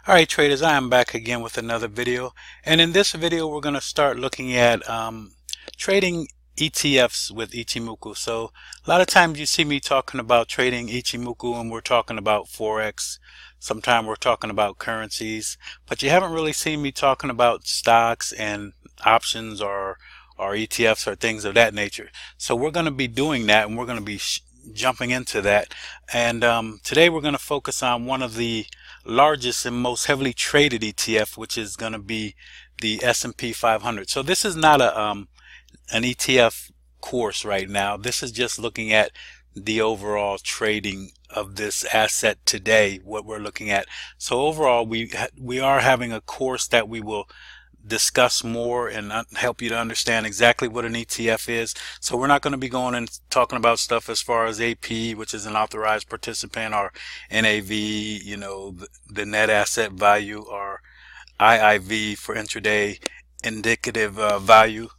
Alright traders, I am back again with another video, and in this video we're going to start looking at trading ETFs with Ichimoku. So a lot of times you see me talking about trading Ichimoku and we're talking about Forex. Sometimes we're talking about currencies, but you haven't really seen me talking about stocks and options or ETFs or things of that nature. So we're going to be doing that, and we're going to be jumping into that. And today we're going to focus on one of the largest and most heavily traded ETF, which is going to be the S&P 500. So this is not an ETF course right now. This is just looking at the overall trading of this asset today, what we're looking at. So overall, we are having a course that we will discuss more and help you to understand exactly what an ETF is. So we're not going to be going and talking about stuff as far as AP, which is an authorized participant, or NAV, the net asset value, or IIV for intraday indicative value.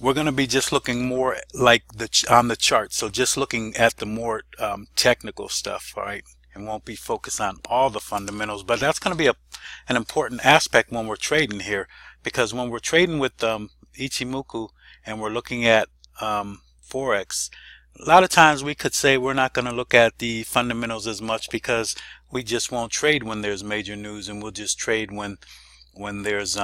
We're going to be just looking more like on the chart. So just looking at the more technical stuff, all right? And won't be focused on all the fundamentals, but that's going to be an important aspect when we're trading here, because when we're trading with Ichimoku and we're looking at Forex, a lot of times we could say we're not going to look at the fundamentals as much because we just won't trade when there's major news, and we'll just trade when there's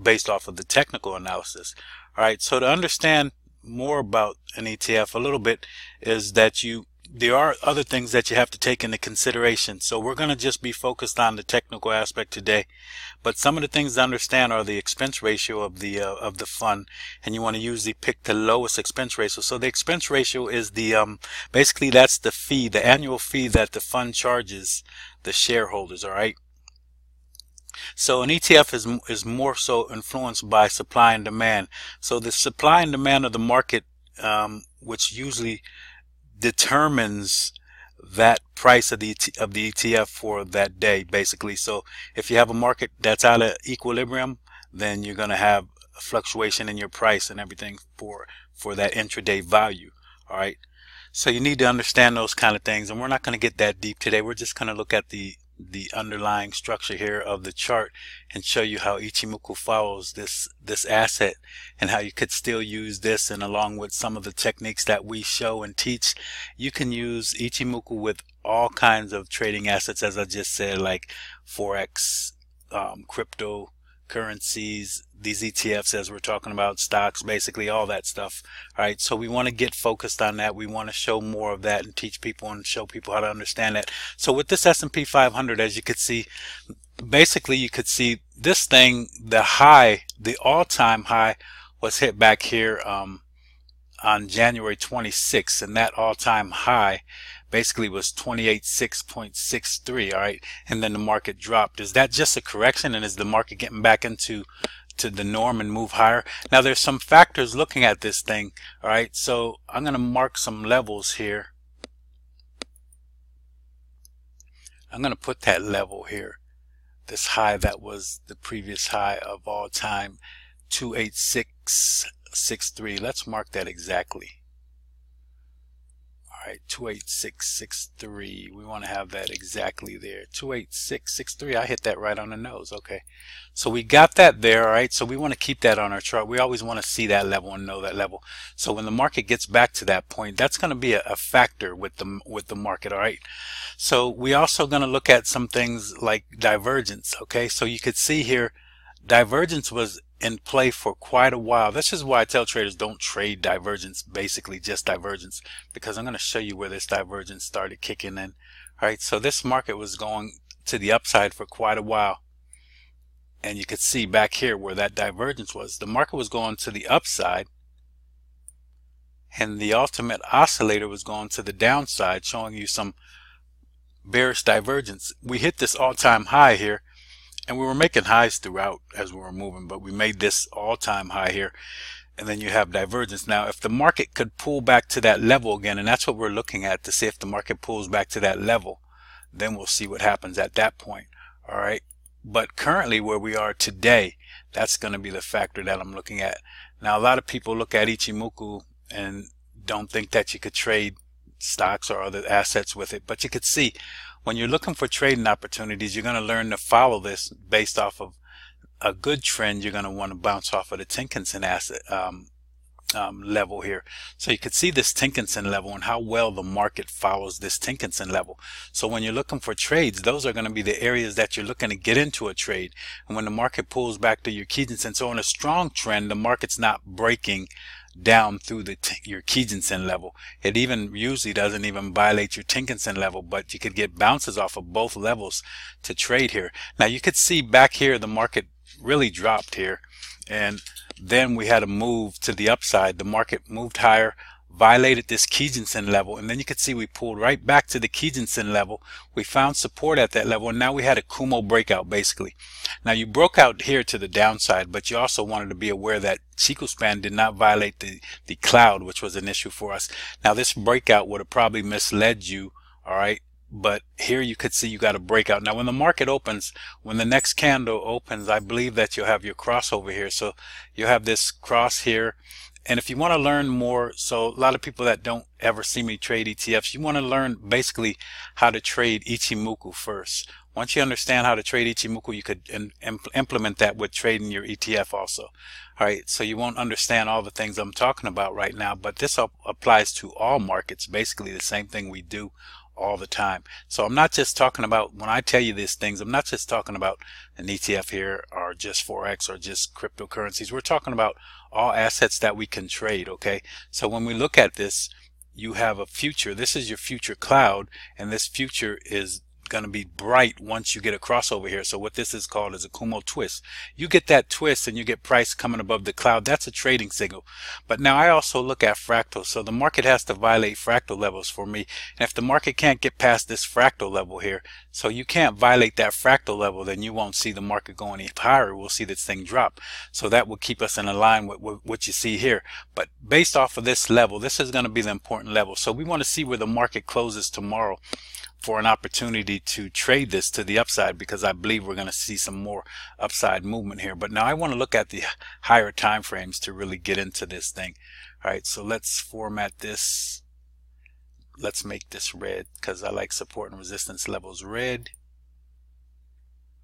based off of the technical analysis. All right, so to understand more about an ETF a little bit is that there are other things that you have to take into consideration. So we're going to just be focused on the technical aspect today, but some of the things to understand are the expense ratio of the fund, and you want to usually pick the lowest expense ratio. So the expense ratio is the basically that's the fee, the annual fee that the fund charges the shareholders. All right. So an ETF is more so influenced by supply and demand. So the supply and demand of the market, which usually determines that price of the ETF for that day, basically. So if you have a market that's out of equilibrium, then you're going to have a fluctuation in your price and everything for that intraday value. All right. So you need to understand those kind of things, and we're not going to get that deep today. We're just going to look at the underlying structure here of the chart and show you how Ichimoku follows this asset, and how you could still use this, and along with some of the techniques that we show and teach, you can use Ichimoku with all kinds of trading assets, as I just said, like Forex, crypto currencies, these ETFs as we're talking about, stocks, basically all that stuff. All right, so we want to get focused on that. We want to show more of that and teach people and show people how to understand that. So with this S&P 500, as you could see, basically you could see this thing, the high, the all-time high was hit back here on January 26th, and that all-time high basically was 286.63. all right, and then the market dropped. Is that just a correction, and is the market getting back into the norm and move higher? Now there's some factors looking at this thing. All right, so I'm going to mark some levels here. I'm going to put that level here, this high that was the previous high of all time, 286.63. let's mark that exactly. All right, 286.63. We want to have that exactly there. 286.63. I hit that right on the nose. Okay, so we got that there. All right, so we want to keep that on our chart. We always want to see that level and know that level. So when the market gets back to that point, that's going to be a factor with the market. All right, so we also going to look at some things like divergence. Okay, so you could see here, divergence was in play for quite a while. This is why I tell traders don't trade divergence, basically just divergence, because I'm going to show you where this divergence started kicking in. All right, so this market was going to the upside for quite a while, and you could see back here where that divergence was. The market was going to the upside, and the ultimate oscillator was going to the downside, showing you some bearish divergence. We hit this all-time high here, and we were making highs throughout as we were moving, but we made this all-time high here, and then you have divergence. Now if the market could pull back to that level again, and that's what we're looking at, to see if the market pulls back to that level, then we'll see what happens at that point. All right, but currently where we are today, that's going to be the factor that I'm looking at. Now a lot of people look at Ichimoku and don't think that you could trade stocks or other assets with it, but you could see when you're looking for trading opportunities, you're going to learn to follow this based off of a good trend. You're going to want to bounce off of the Tinkinson asset level here. So you could see this Tinkinson level and how well the market follows this Tinkinson level. So when you're looking for trades, those are going to be the areas that you're looking to get into a trade. And when the market pulls back to your Kijinsen, so in a strong trend, the market's not breaking down through your Kijinsen level. It even usually doesn't even violate your Tinkinson level, but you could get bounces off of both levels to trade here. Now you could see back here the market really dropped here, and then we had a move to the upside. The market moved higher, violated this Kijinsen level, and then you could see we pulled right back to the Kijinsen level. We found support at that level, and now we had a Kumo breakout basically. Now you broke out here to the downside, but you also wanted to be aware that Chikou span did not violate the cloud, which was an issue for us. Now this breakout would have probably misled you, all right? But here you could see you got a breakout. Now when the market opens, when the next candle opens, I believe that you'll have your crossover here. So you'll have this cross here. And if you want to learn more, so a lot of people that don't ever see me trade ETFs, you want to learn basically how to trade Ichimoku first. Once you understand how to trade Ichimoku, you could implement that with trading your ETF also. All right, so you won't understand all the things I'm talking about right now, but this applies to all markets, basically the same thing we do all the time. So I'm not just talking about, when I tell you these things, I'm not just talking about an ETF here or just Forex or just cryptocurrencies. We're talking about all assets that we can trade, okay? So when we look at this, you have a future. This is your future cloud, and this future is going to be bright once you get a crossover here. So what this is called is a Kumo twist. You get that twist and you get price coming above the cloud. That's a trading signal. But now I also look at fractals. So the market has to violate fractal levels for me. And if the market can't get past this fractal level here, so you can't violate that fractal level, then you won't see the market going any higher. We'll see this thing drop. So that will keep us in line with what you see here. But based off of this level, this is going to be the important level. So we want to see where the market closes tomorrow for an opportunity to trade this to the upside, because I believe we're going to see some more upside movement here. But now I want to look at the higher time frames to really get into this thing. All right, so let's format this. Let's make this red because I like support and resistance levels red.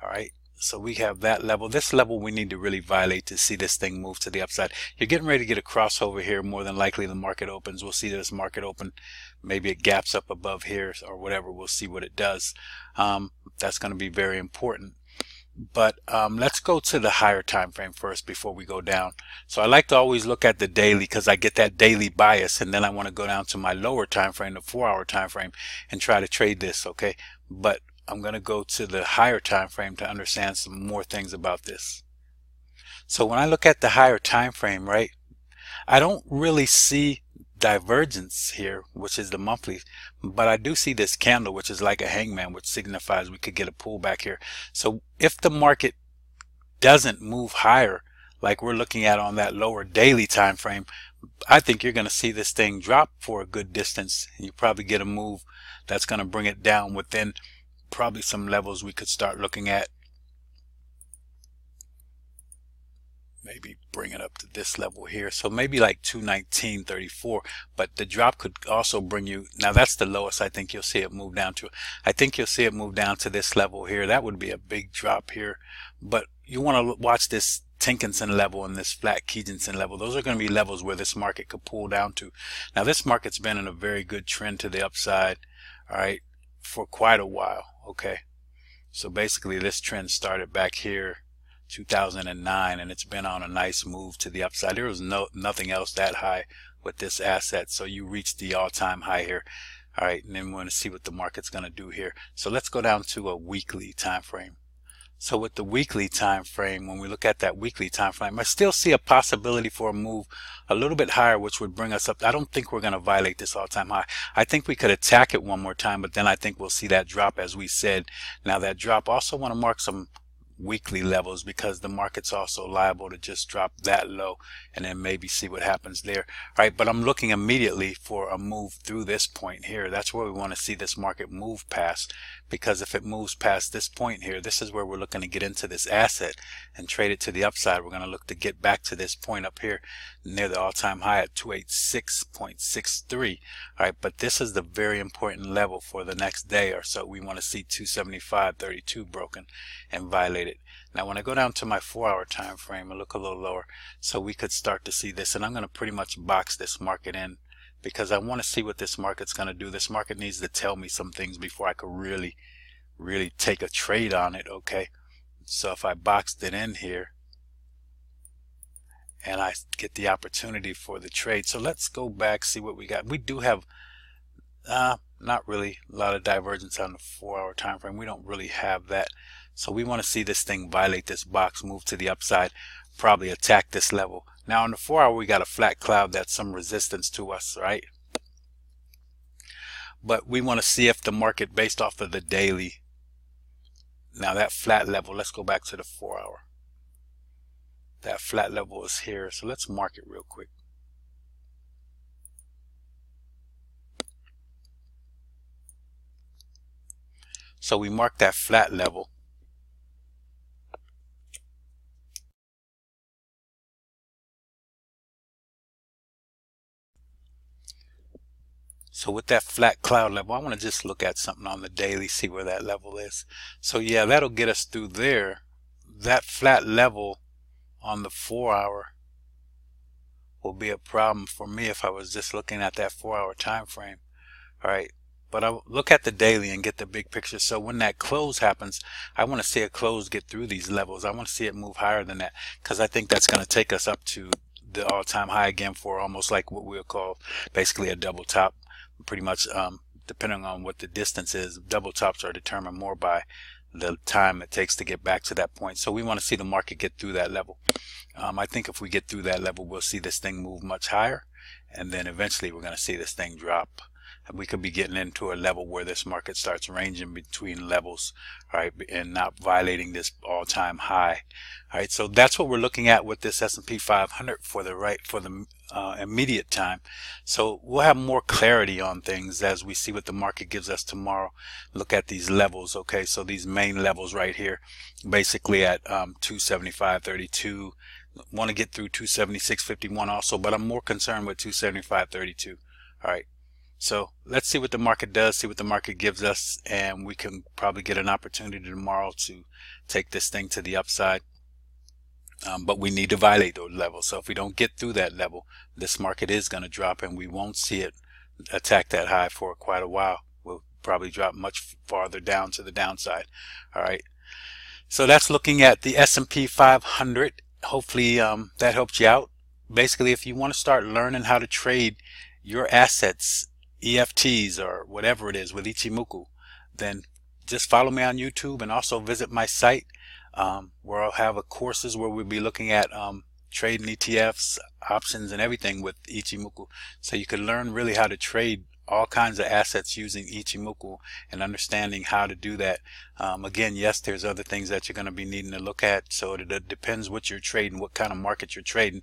All right, so we have that level. This level we need to really violate to see this thing move to the upside. You're getting ready to get a crossover here. More than likely the market opens. We'll see this market open. Maybe it gaps up above here or whatever. We'll see what it does. That's going to be very important. But let's go to the higher time frame first before we go down. So I like to always look at the daily because I get that daily bias, and then I want to go down to my lower time frame, the 4-hour time frame, and try to trade this, okay? But I'm going to go to the higher time frame to understand some more things about this. So when I look at the higher time frame, right, I don't really see divergence here, which is the monthly, but I do see this candle, which is like a hangman, which signifies we could get a pullback here. So if the market doesn't move higher like we're looking at on that lower daily time frame, I think you're going to see this thing drop for a good distance. You probably get a move that's going to bring it down within probably some levels we could start looking at. Maybe bring it up to this level here. So maybe like 219.34, but the drop could also bring you, now that's the lowest I think you'll see it move down to. I think you'll see it move down to this level here. That would be a big drop here, but you want to watch this Tinkinson level and this flat Kijinsen level. Those are going to be levels where this market could pull down to. Now this market's been in a very good trend to the upside, all right, for quite a while. Okay, so basically this trend started back here 2009, and it's been on a nice move to the upside. There was nothing else that high with this asset, so you reached the all-time high here. All right, and then we want to see what the market's going to do here. So let's go down to a weekly time frame. So with the weekly time frame, when we look at that weekly time frame, I still see a possibility for a move a little bit higher, which would bring us up. I don't think we're going to violate this all-time high. I think we could attack it one more time, but then I think we'll see that drop, as we said. Now that drop, also want to mark some weekly levels, because the market's also liable to just drop that low and then maybe see what happens there. All right, but I'm looking immediately for a move through this point here. That's where we want to see this market move past, because if it moves past this point here, this is where we're looking to get into this asset and trade it to the upside. We're going to look to get back to this point up here near the all-time high at 286.63. all right, but this is the very important level for the next day or so. We want to see 275.32 broken and violated. Now when I go down to my 4-hour time frame and look a little lower, so we could start to see this, and I'm going to pretty much box this market in because I want to see what this market's going to do. This market needs to tell me some things before I could really take a trade on it. Okay, so if I boxed it in here and I get the opportunity for the trade, so let's go back, see what we got. We do have not really a lot of divergence on the 4-hour time frame. We don't really have that. So we want to see this thing violate this box, move to the upside, probably attack this level. Now on the 4-hour we got a flat cloud, that's some resistance to us, right? But we want to see if the market, based off of the daily, now that flat level, let's go back to the 4-hour. That flat level is here, so let's mark it real quick. So we mark that flat level. So with that flat cloud level, I want to just look at something on the daily, see where that level is. So yeah, that'll get us through there. That flat level on the 4-hour will be a problem for me if I was just looking at that 4-hour time frame. All right, but I'll look at the daily and get the big picture. So when that close happens, I want to see a close get through these levels. I want to see it move higher than that, because I think that's going to take us up to the all-time high again for almost like what we'll call basically a double top. Pretty much, depending on what the distance is, double tops are determined more by the time it takes to get back to that point. So we want to see the market get through that level. I think if we get through that level, we'll see this thing move much higher, and then eventually we're going to see this thing drop. And we could be getting into a level where this market starts ranging between levels, right, and not violating this all-time high. All right, so that's what we're looking at with this S&P 500 for the immediate time. So we'll have more clarity on things as we see what the market gives us tomorrow. Look at these levels. Okay, so these main levels right here, basically at 275.32. Want to get through 276.51 also, but I'm more concerned with 275.32. all right, so let's see what the market does, see what the market gives us, and we can probably get an opportunity tomorrow to take this thing to the upside. But we need to violate those levels. So if we don't get through that level, this market is going to drop, and we won't see it attack that high for quite a while. We'll probably drop much farther down to the downside. All right, so that's looking at the S&P 500. Hopefully that helped you out. Basically, if you want to start learning how to trade your assets, EFTs or whatever it is with Ichimoku, then just follow me on YouTube and also visit my site, where I'll have courses where we'll be looking at trading ETFs, options, and everything with Ichimoku. So you can learn really how to trade all kinds of assets using Ichimoku and understanding how to do that. Again, yes, there's other things that you're going to be needing to look at. So it depends what you're trading, what kind of market you're trading,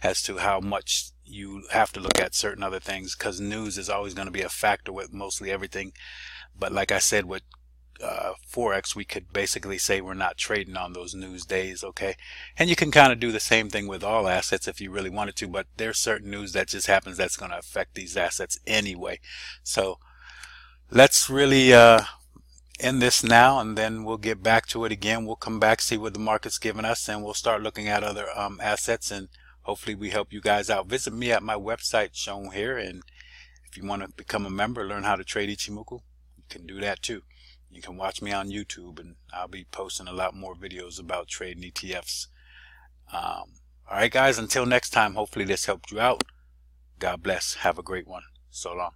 as to how much you have to look at certain other things, because news is always going to be a factor with mostly everything. But like I said, with Forex, we could basically say we're not trading on those news days. Okay, and you can kind of do the same thing with all assets if you really wanted to, but there's certain news that just happens that's going to affect these assets anyway. So let's really end this now, and then we'll get back to it again. We'll come back, see what the market's giving us, and we'll start looking at other assets, and hopefully we help you guys out. Visit me at my website shown here, and if you want to become a member, learn how to trade Ichimoku, you can do that too. You can watch me on YouTube, and I'll be posting a lot more videos about trading ETFs. All right, guys, until next time, hopefully this helped you out. God bless. Have a great one. So long.